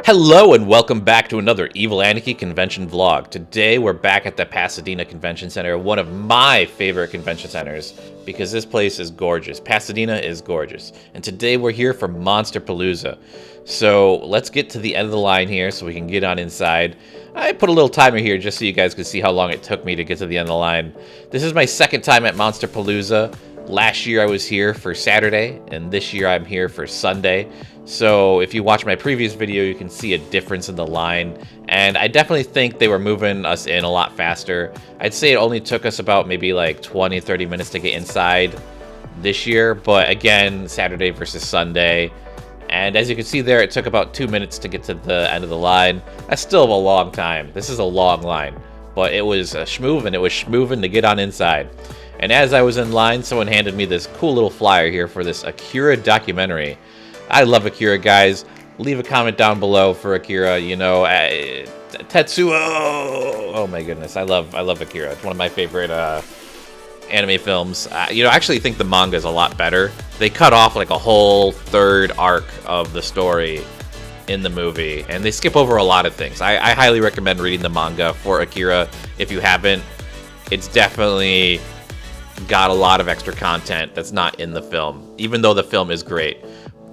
Hello and welcome back to another Evil Aniki convention vlog. Today we're back at the Pasadena Convention Center, one of my favorite convention centers because this place is gorgeous. Pasadena is gorgeous. And today we're here for Monsterpalooza. So let's get to the end of the line here so we can get on inside. I put a little timer here just so you guys could see how long it took me to get to the end of the line. This is my second time at Monsterpalooza. Last year I was here for Saturday, and this year I'm here for Sunday. So if you watch my previous video, you can see a difference in the line. And I definitely think they were moving us in a lot faster. I'd say it only took us about maybe like 20-30 minutes to get inside this year. But again, Saturday versus Sunday. And as you can see there, it took about 2 minutes to get to the end of the line. That's still a long time. This is a long line. But it was schmoovin'. It was schmoovin' to get on inside. And as I was in line, someone handed me this cool little flyer here for this Akira documentary. I love Akira, guys. Leave a comment down below for Akira. You know, Tetsuo. Oh my goodness, I love Akira. It's one of my favorite anime films. You know, I actually think the manga is a lot better. They cut off like a whole third arc of the story in the movie, and they skip over a lot of things. I highly recommend reading the manga for Akira if you haven't. It's definitely got a lot of extra content that's not in the film, even though the film is great.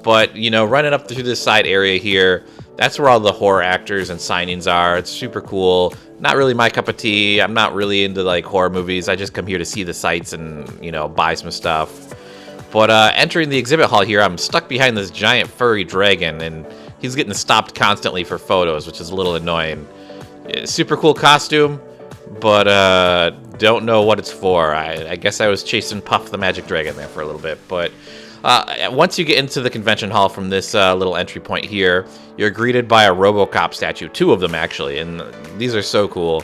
But, you know, running up through this side area here, that's where all the horror actors and signings are. It's super cool. Not really my cup of tea. I'm not really into, like, horror movies. I just come here to see the sights and, you know, buy some stuff. But entering the exhibit hall here, I'm stuck behind this giant furry dragon, and he's getting stopped constantly for photos, which is a little annoying. Super cool costume, but don't know what it's for. I guess I was chasing Puff the Magic Dragon there for a little bit, but once you get into the convention hall from this little entry point here, you're greeted by a RoboCop statue, 2 of them actually, and these are so cool.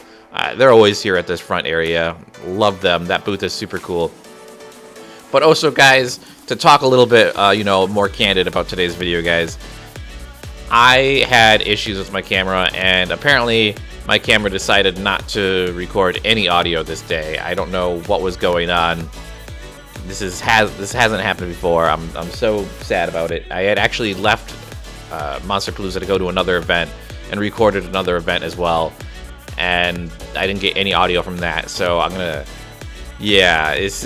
They're always here at this front area. Love them. That booth is super cool. But also, guys, to talk a little bit, you know, more candid about today's video, guys, I had issues with my camera, and apparently my camera decided not to record any audio this day. I don't know what was going on. This hasn't happened before. I'm so sad about it. I had actually left Monsterpalooza to go to another event and recorded another event as well, and I didn't get any audio from that. So I'm gonna, yeah, it's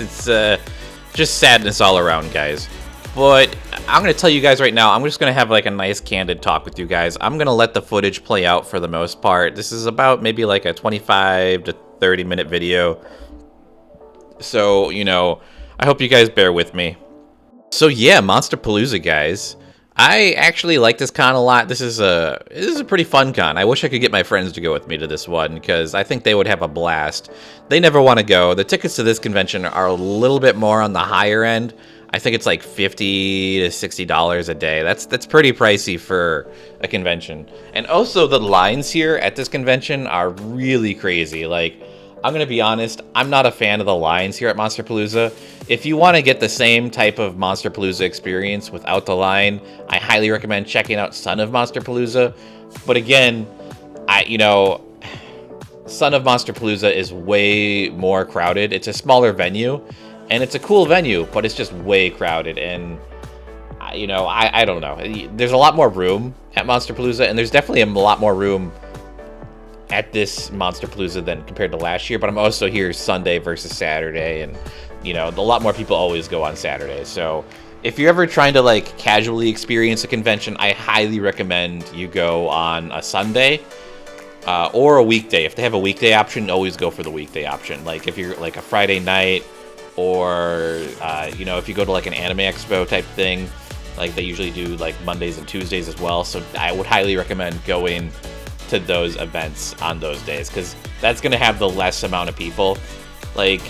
just sadness all around, guys. But I'm gonna tell you guys right now, I'm just gonna have like a nice candid talk with you guys. I'm gonna let the footage play out for the most part. This is about maybe like a 25 to 30 minute video. So, you know, I hope you guys bear with me. So yeah, Monsterpalooza, guys. I actually like this con a lot. This is a pretty fun con. I wish I could get my friends to go with me to this one because I think they would have a blast. They never want to go. The tickets to this convention are a little bit more on the higher end. I think it's like $50 to $60 a day. That's pretty pricey for a convention. And also the lines here at this convention are really crazy. Like, I'm going to be honest, I'm not a fan of the lines here at Monsterpalooza. If you want to get the same type of Monsterpalooza experience without the line, I highly recommend checking out Son of Monsterpalooza. But again, you know, Son of Monsterpalooza is way more crowded. It's a smaller venue, and it's a cool venue, but it's just way crowded. And, you know, I don't know. There's a lot more room at Monsterpalooza, and there's definitely a lot more room at this Monsterpalooza than compared to last year. But I'm also here Sunday versus Saturday, and, you know, a lot more people always go on Saturday. So if you're ever trying to, like, casually experience a convention, I highly recommend you go on a Sunday or a weekday. If they have a weekday option, always go for the weekday option. Like, if you're, like, a Friday night, or you know, if you go to like an anime expo type thing, like they usually do like Mondays and Tuesdays as well. So I would highly recommend going to those events on those days because that's going to have the less amount of people. Like,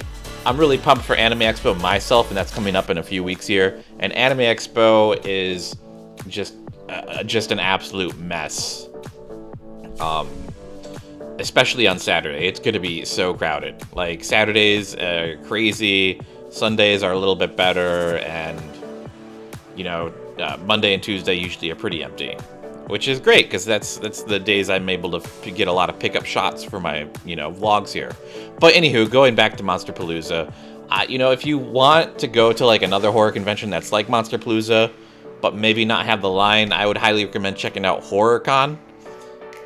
I'm really pumped for Anime Expo myself, and that's coming up in a few weeks here. And Anime Expo is just an absolute mess. Especially on Saturday. It's going to be so crowded. Like, Saturdays are crazy, Sundays are a little bit better, and, you know, Monday and Tuesday usually are pretty empty, which is great because that's the days I'm able to get a lot of pickup shots for my, you know, vlogs here. But anywho, going back to Monsterpalooza, you know, if you want to go to like another horror convention that's like Monsterpalooza, but maybe not have the line, I would highly recommend checking out HorrorCon.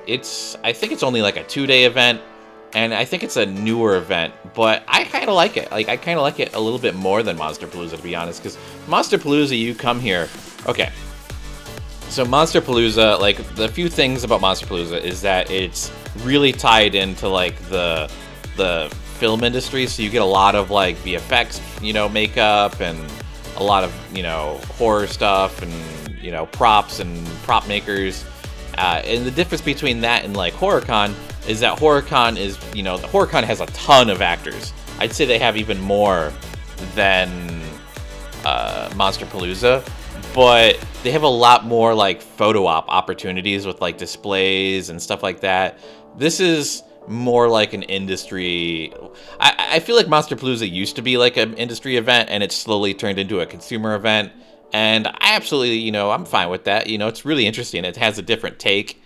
I think it's only like a 2-day event, and I think it's a newer event, but I kind of like it. Like, I kind of like it a little bit more than Monsterpalooza, to be honest, because Monsterpalooza, you come here. Okay. So Monsterpalooza, like, the few things about Monsterpalooza is that it's really tied into, like, the film industry, so you get a lot of, like, VFX, makeup, and a lot of, horror stuff, and, props and prop makers. And the difference between that and, like, HorrorCon is that HorrorCon is, HorrorCon has a ton of actors. I'd say they have even more than Monsterpalooza, but they have a lot more, like, photo op opportunities with, like, displays and stuff like that. This is more like an industry. I feel like Monsterpalooza used to be like an industry event, and it's slowly turned into a consumer event. And I absolutely, I'm fine with that. It's really interesting. It has a different take.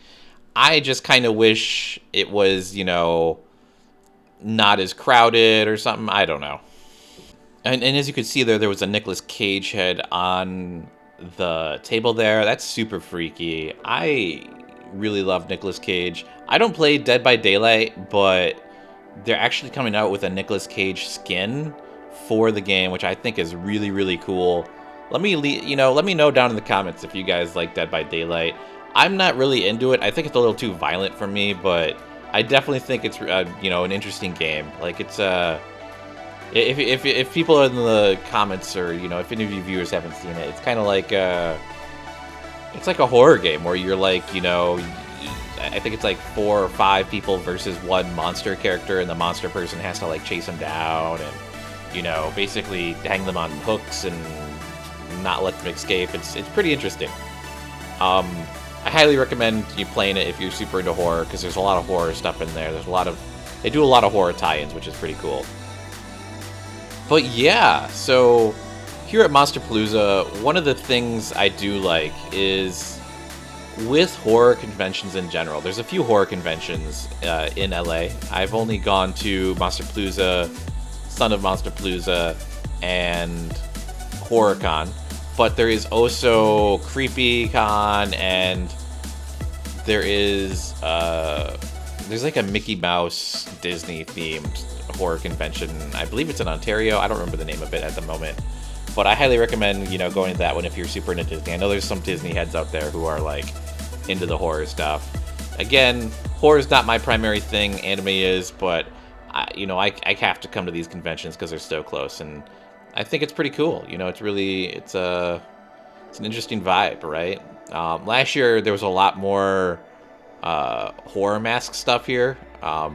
I just kind of wish it was, not as crowded or something. I don't know. And as you can see there was a Nicolas Cage head on the table there. That's super freaky. I really love Nicolas Cage. I don't play Dead by Daylight, but they're actually coming out with a Nicolas Cage skin for the game, which I think is really, really cool. Let me know down in the comments if you guys like Dead by Daylight. I'm not really into it. I think it's a little too violent for me, but I definitely think it's an interesting game. Like, it's if people in the comments, or if any of you viewers haven't seen it, it's kind of like it's like a horror game where you're like, I think it's like 4 or 5 people versus one monster character, and the monster person has to, like, chase them down and basically hang them on hooks and not let them escape. It's pretty interesting. I highly recommend you playing it if you're super into horror, because there's a lot of horror stuff in there. They do a lot of horror tie-ins, which is pretty cool. But yeah, so here at Monsterpalooza, one of the things I do like is with horror conventions in general. There's a few horror conventions in LA. I've only gone to Monsterpalooza, Son of Monsterpalooza, and HorrorCon. But there is also CreepyCon, and there's like a Mickey Mouse Disney themed horror convention. I believe it's in Ontario. I don't remember the name of it at the moment, but I highly recommend going to that one if you're super into Disney. I know there's some Disney heads out there who are, like, into the horror stuff. Again, horror is not my primary thing. Anime is, but I have to come to these conventions because they're so close, and I think it's pretty cool. It's an interesting vibe, right? Last year there was a lot more horror mask stuff here. I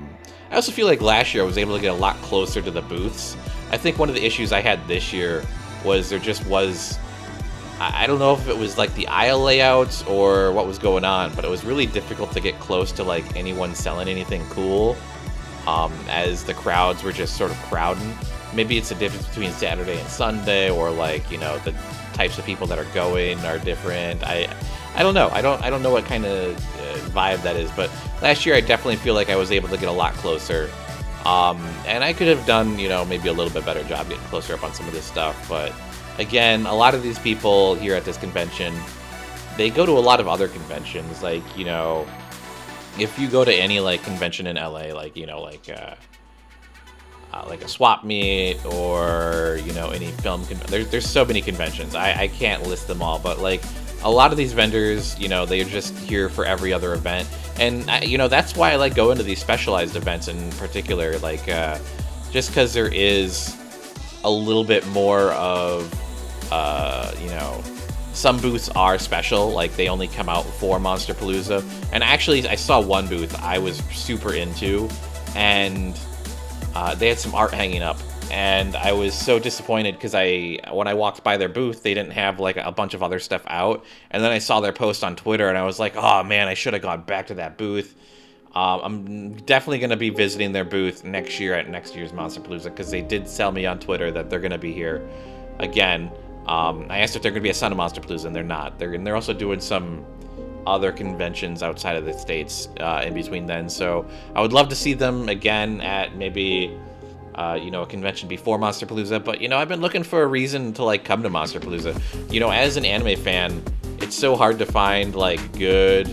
also feel like last year I was able to get a lot closer to the booths. I think one of the issues I had this year was there just was, I don't know if it was like the aisle layouts or what was going on, but it was really difficult to get close to, like, anyone selling anything cool, as the crowds were just sort of crowding. Maybe it's a difference between Saturday and Sunday, or, like, the types of people that are going are different. I don't know. I don't know what kind of vibe that is, but last year I definitely feel like I was able to get a lot closer. And I could have done, maybe a little bit better job getting closer up on some of this stuff. But again, a lot of these people here at this convention, they go to a lot of other conventions. Like, if you go to any, like, convention in LA, like, like a swap meet, or any film there's so many conventions. I can't list them all, but, like, a lot of these vendors, they're just here for every other event, and that's why I like going to these specialized events in particular, like, just because there is a little bit more of some booths are special, like they only come out for Monsterpalooza. And actually I saw one booth I was super into, and they had some art hanging up, and I was so disappointed because when I walked by their booth, they didn't have, like, a bunch of other stuff out. And then I saw their post on Twitter, and I was like, oh man, I should have gone back to that booth. I'm definitely going to be visiting their booth next year at next year's Monsterpalooza, because they did tell me on Twitter that they're going to be here again. I asked if they're going to be a Son of Monsterpalooza, and they're not. They're also doing some other conventions outside of the States in between then. So I would love to see them again at maybe you know, a convention before Monsterpalooza, but, you know, I've been looking for a reason to, like, come to Monsterpalooza. You know, as an anime fan, it's so hard to find, like, good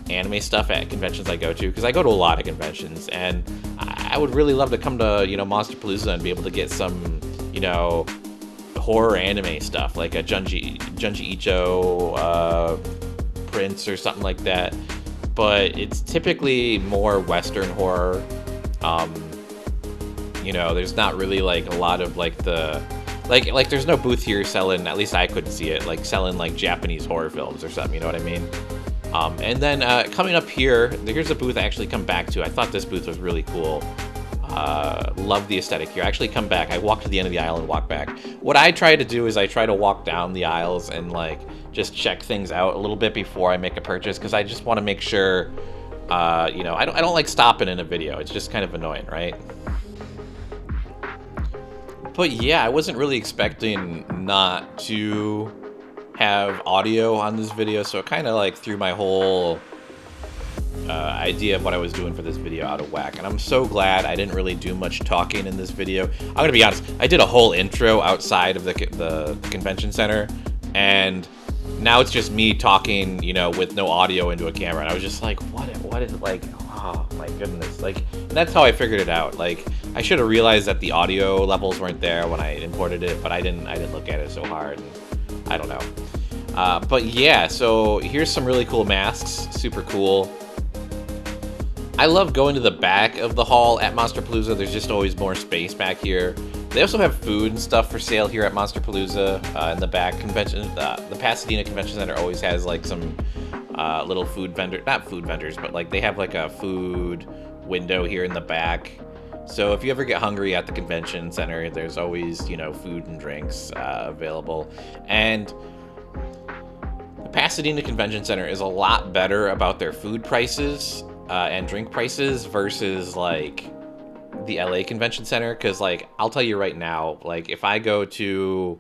anime stuff at conventions I go to, because I go to a lot of conventions, and I would really love to come to, you know, Monsterpalooza and be able to get some, you know, horror anime stuff, like a Junji Ito Prince or something like that. But it's typically more Western horror. You know, there's not really like a lot of like like there's no booth here selling, at least I couldn't see it, like selling like Japanese horror films or something, you know what I mean? And then coming up here, here's a booth I actually come back to. I thought this booth was really cool. Love the aesthetic here. I actually come back. I walk to the end of the aisle and walk back. What I try to do is I try to walk down the aisles and like just check things out a little bit before I make a purchase, because I just want to make sure, you know, I don't like stopping in a video. It's just kind of annoying, right? But yeah, I wasn't really expecting not to have audio on this video, so it kind of like threw my whole idea of what I was doing for this video out of whack. And I'm so glad I didn't really do much talking in this video. I'm gonna be honest, I did a whole intro outside of the convention center, and now it's just me talking, you know, with no audio into a camera. And I was just like, what is, like, oh my goodness. Like, and that's how I figured it out. Like, I should have realized that the audio levels weren't there when I imported it, but I didn't look at it so hard, and I don't know. But yeah, so here's some really cool masks, super cool. I love going to the back of the hall at Monsterpalooza. There's just always more space back here. They also have food and stuff for sale here at Monsterpalooza in the back convention. The Pasadena Convention Center always has like some little food vendor, not food vendors, but like they have like a food window here in the back. So if you ever get hungry at the convention center, there's always, you know, food and drinks available. And the Pasadena Convention Center is a lot better about their food prices and drink prices versus like the LA Convention Center. Because like, I'll tell you right now, like if I go to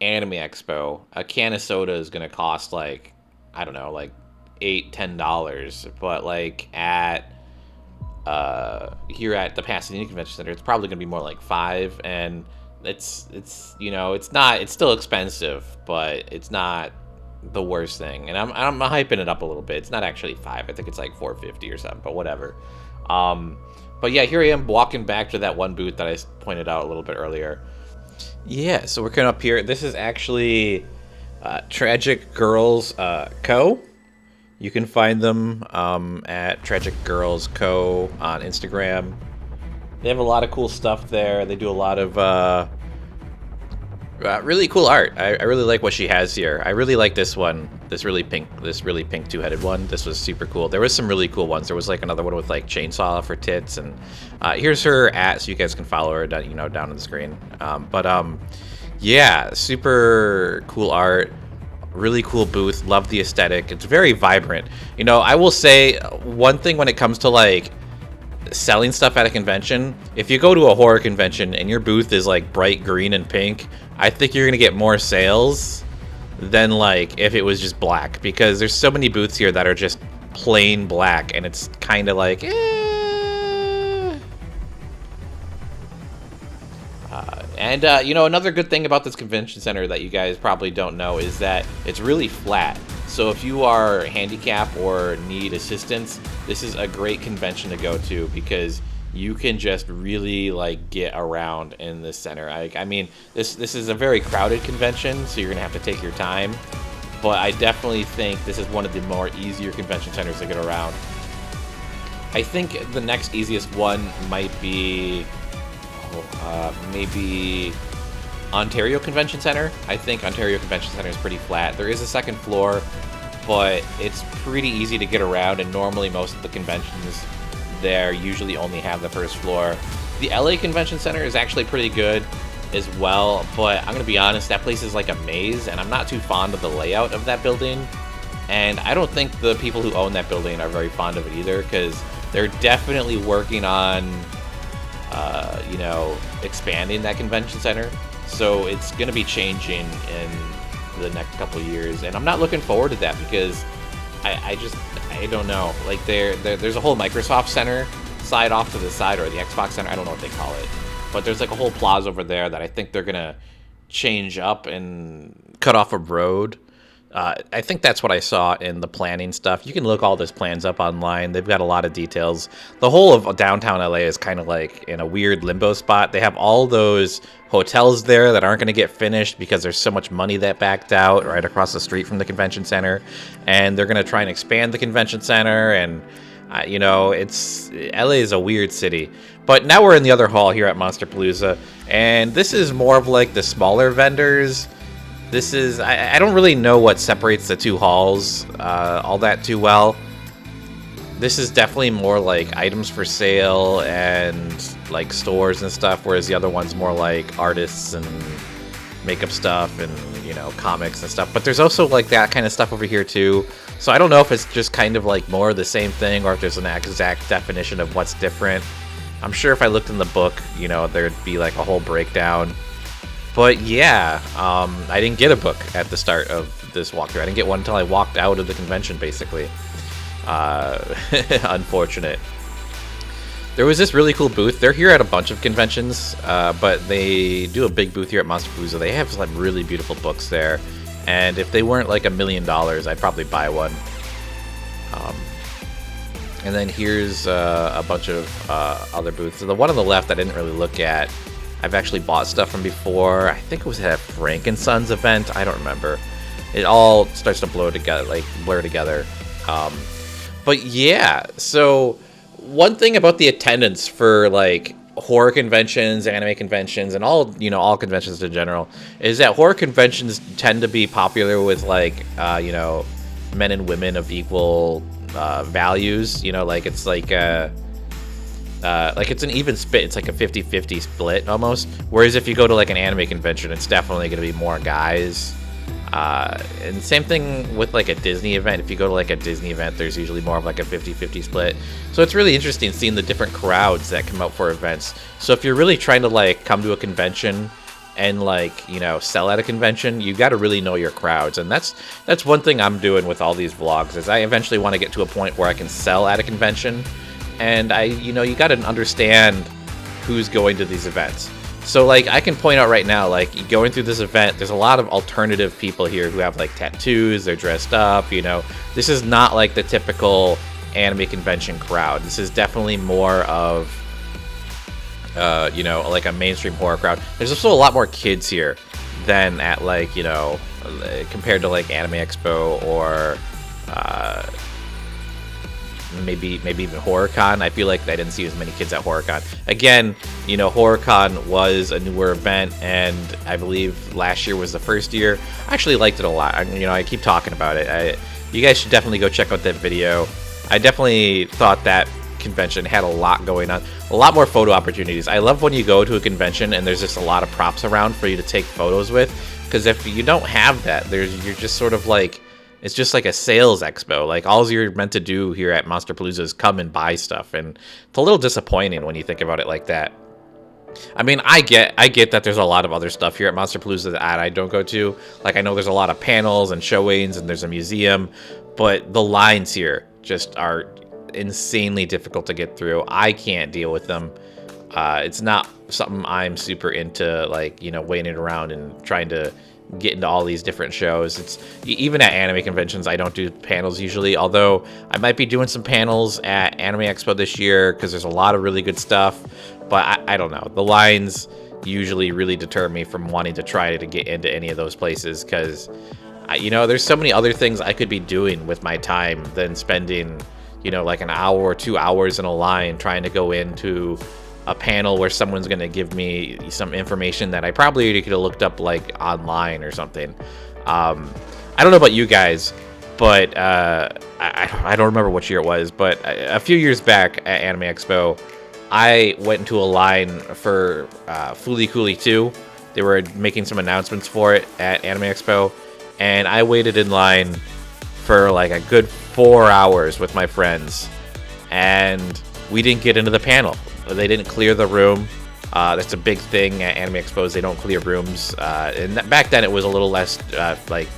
Anime Expo, a can of soda is going to cost like, I don't know, like $8-10. But like at here at the Pasadena Convention Center, it's probably gonna be more like $5, and it's you know, it's still expensive, but it's not the worst thing. And I'm hyping it up a little bit. It's not actually $5. I think it's like $4.50 or something, but whatever. But yeah, here I am walking back to that one booth that I pointed out a little bit earlier. Yeah, so we're coming up here. This is actually Tragic Girls Co. You can find them at Tragic Girls Co. on Instagram. They have a lot of cool stuff there. They do a lot of really cool art. I really like what she has here. I really like this one, this really pink two-headed one. This was super cool. There was some really cool ones. There was like another one with like chainsaw for tits, and here's her @ so you guys can follow her, you know, down on the screen. Yeah, super cool art. Really cool booth. Love the aesthetic. It's very vibrant. You know, I will say one thing when it comes to like selling stuff at a convention, if you go to a horror convention and your booth is like bright green and pink, I think you're gonna get more sales than like if it was just black, because there's so many booths here that are just plain black, and it's kind of like you know, another good thing about this convention center that you guys probably don't know is that it's really flat. So if you are handicapped or need assistance, this is a great convention to go to, because you can just really like get around in this center. I mean, this is a very crowded convention, so you're gonna have to take your time. But I definitely think this is one of the more easier convention centers to get around. I think the next easiest one might be maybe Ontario Convention Center. I think Ontario Convention Center is pretty flat. There is a second floor, but it's pretty easy to get around, and normally most of the conventions there usually only have the first floor. The LA Convention Center is actually pretty good as well, but I'm gonna be honest, that place is like a maze, and I'm not too fond of the layout of that building, and I don't think the people who own that building are very fond of it either, because they're definitely working on you know, expanding that convention center, so it's going to be changing in the next couple of years, and I'm not looking forward to that, because I don't know, like there's a whole Microsoft Center side off to the side, or the Xbox Center. I don't know what they call it. But there's like a whole plaza over there that I think they're going to change up and cut off a road. I think that's what I saw in the planning stuff. You can look all those plans up online. They've got a lot of details. The whole of downtown LA is kind of like in a weird limbo spot. They have all those hotels there that aren't going to get finished because there's so much money that backed out right across the street from the convention center. And they're going to try and expand the convention center. And, you know, LA is a weird city. But now we're in the other hall here at Monsterpalooza. And this is more of like the smaller vendors. This is, I don't really know what separates the two halls all that too well. This is definitely more like items for sale and like stores and stuff, whereas the other one's more like artists and makeup stuff and, you know, comics and stuff. But there's also like that kind of stuff over here too. So I don't know if it's just kind of like more of the same thing or if there's an exact definition of what's different. I'm sure if I looked in the book, you know, there'd be like a whole breakdown. But yeah, I didn't get a book at the start of this walkthrough. I didn't get one until I walked out of the convention, basically. Unfortunate. There was this really cool booth. They're here at a bunch of conventions, but they do a big booth here at Monsterpalooza. They have some really beautiful books there. And if they weren't like $1 million, I'd probably buy one. And then here's a bunch of other booths. So the one on the left I didn't really look at. I've actually bought stuff from before. I think it was at a Frankenstein's event. I don't remember. It all starts to blur together. But yeah, so one thing about the attendance for like horror conventions, anime conventions, and all conventions in general is that horror conventions tend to be popular with like men and women of equal values. You know, like it's like it's an even split. It's like a 50-50 split almost. Whereas if you go to like an anime convention, it's definitely going to be more guys. And same thing with like a Disney event. If you go to like a Disney event, there's usually more of like a 50-50 split. So it's really interesting seeing the different crowds that come out for events. So if you're really trying to like come to a convention and like, you know, sell at a convention, you got to really know your crowds. And that's one thing I'm doing with all these vlogs is I eventually want to get to a point where I can sell at a convention. And you got to understand who's going to these events. So like I can point out right now, like going through this event, there's a lot of alternative people here who have like tattoos, they're dressed up, you know. This is not like the typical anime convention crowd. This is definitely more of like a mainstream horror crowd. There's also a lot more kids here than at like, compared to like Anime Expo or maybe even HorrorCon. I feel like I didn't see as many kids at HorrorCon. Again, HorrorCon was a newer event, and I believe last year was the first year. I actually liked it a lot. I keep talking about it. You guys should definitely go check out that video. I definitely thought that convention had a lot going on, a lot more photo opportunities. I love when you go to a convention and there's just a lot of props around for you to take photos with, because if you don't have that, you're just sort of like, it's just like a sales expo. Like all you're meant to do here at Monsterpalooza is come and buy stuff, and it's a little disappointing when you think about it like that. I mean, I get that there's a lot of other stuff here at Monsterpalooza that I don't go to. Like I know there's a lot of panels and showings and there's a museum, but the lines here just are insanely difficult to get through. I can't deal with them. It's not something I'm super into, like, waiting around and trying to get into all these different shows. It's even at anime conventions, I don't do panels usually, although I might be doing some panels at Anime Expo this year because there's a lot of really good stuff. But I don't know, the lines usually really deter me from wanting to try to get into any of those places, because there's so many other things I could be doing with my time than spending like an hour or 2 hours in a line trying to go into a panel where someone's going to give me some information that I probably could have looked up like online or something. I don't know about you guys, but I don't remember which year it was, but a few years back at Anime Expo, I went into a line for Fooly Cooly 2. They were making some announcements for it at Anime Expo, and I waited in line for like a good 4 hours with my friends, and we didn't get into the panel. They didn't clear the room. That's a big thing at Anime Expos. They don't clear rooms. And back then it was a little less like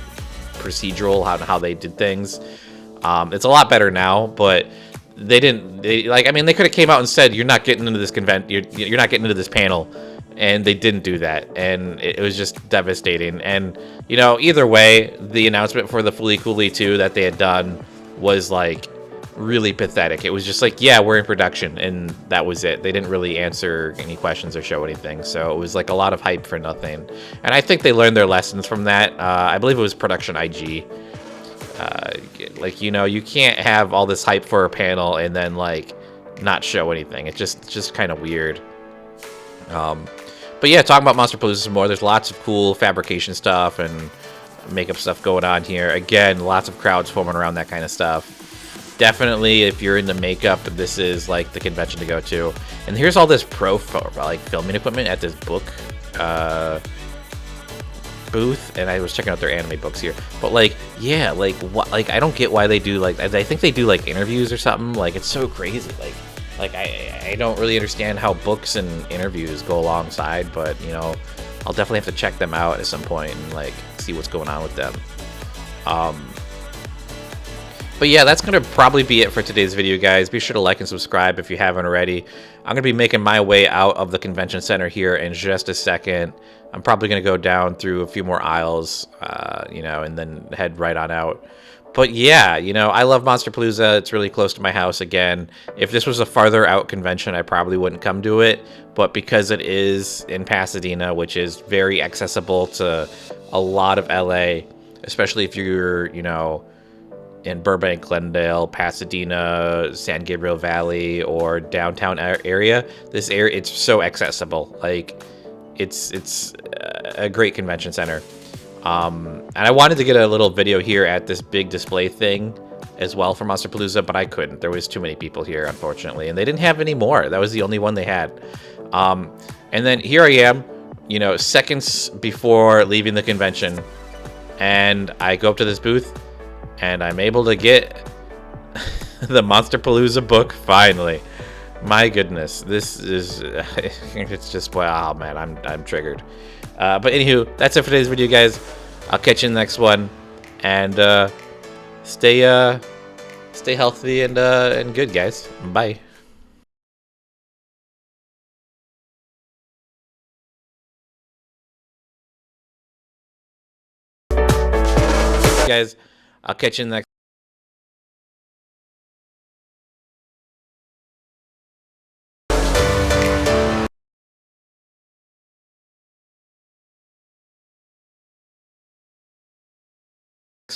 procedural how they did things. It's a lot better now, but they didn't. I mean, they could have came out and said, "You're not getting into this you're not getting into this panel," and they didn't do that, and it was just devastating. And either way, the announcement for the Fooly Cooly 2 that they had done was like really pathetic. It was just like, yeah, we're in production, and that was it. They didn't really answer any questions or show anything, so it was like a lot of hype for nothing. And I think they learned their lessons from that. I believe it was Production IG. You can't have all this hype for a panel and then like not show anything. It's just kind of weird. But yeah, talking about Monsterpalooza some more. There's lots of cool fabrication stuff and makeup stuff going on here. Again, lots of crowds forming around that kind of stuff. Definitely, if you're into makeup, this is like the convention to go to. And here's all this filming equipment at this book booth, and I was checking out their anime books here. But yeah, what? I don't get why they do I think they do interviews or something. It's so crazy. I don't really understand how books and interviews go alongside, but I'll definitely have to check them out at some point and see what's going on with them. But yeah, that's going to probably be it for today's video, guys. Be sure to like and subscribe if you haven't already. I'm going to be making my way out of the convention center here in just a second. I'm probably going to go down through a few more aisles, and then head right on out. But yeah, I love Monsterpalooza. It's really close to my house again. If this was a farther out convention, I probably wouldn't come to it. But because it is in Pasadena, which is very accessible to a lot of LA, especially if you're, in Burbank, Glendale, Pasadena, San Gabriel Valley, or downtown area, it's so accessible. It's a great convention center. And I wanted to get a little video here at this big display thing as well for Monsterpalooza, but I couldn't. There was too many people here, unfortunately, and they didn't have any more. That was the only one they had. And then here I am, seconds before leaving the convention, and I go up to this booth, and I'm able to get the Monsterpalooza book finally. My goodness, this is it's just, wow, man, I'm triggered. But anywho, that's it for today's video, guys. I'll catch you in the next one, and stay healthy and good, guys. Bye. Guys, I'll catch you in the next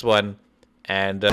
one, and